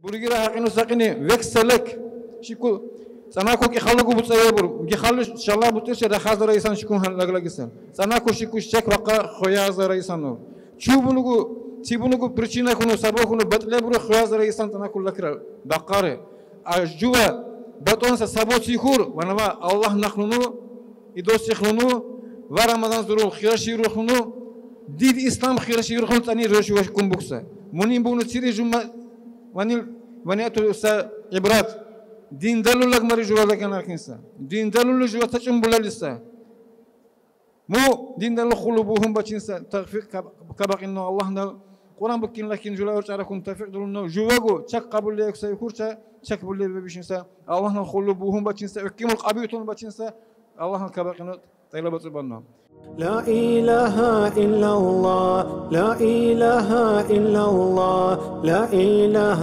Burgira haqqinu saqini vekselek shiku sanako ki khalugu butsayebur ki khalu inshallah butshe da khazara isan shikun laglagisan sanako shiku shek waqa khoyazara isanu chubunugu tibunugu причина kunu sabokunu batlebur khoyazara isan tanakul lakra baqare ajwa batonsa saboti khur wanama Allah nakhlunu idosi khlunu va Ramazan zuru khirashi ruhunu did islam khirashi ruhun tani roshi washkum buksa munin bunu tiri juma ونأتوا عبرات دين دلوا لك مري جوا لك أنا كنسا دين دلوا لك جوا تجمع بلا لسا مو دين دلوا خلوبهم بتشنسا تغفير كبق إنه الله نال قرآن بكين لكن جوا أرجعكم تفق دلنا جواجو شك قبل لك سيكور شك قبل لك بيشنسا الله نال خلوبهم بتشنسا كم القبيلتون بتشنسا الله نال كبق إنه طيلة بنا لا إله إلا الله لا إله إلا الله لا إله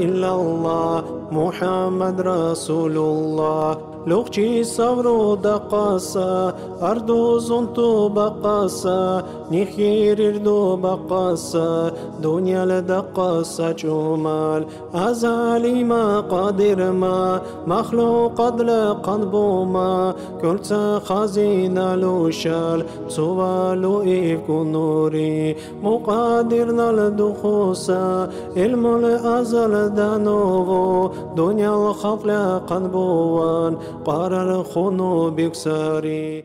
إلا الله محمد رسول الله لوقتي صبرو دقاسا أردو زنتو بقاسا نخير اردو بقاسا دنيا لدقاسا جمال أزالي ما قادر ما مخلوق قدر قنبو ما كنت خزينة لوشال سوالو إفكو نوري مقادرنا لدخوسا علم الأزل دانوغو دنيا الخفلة قنبوان قرار خونو بيكساري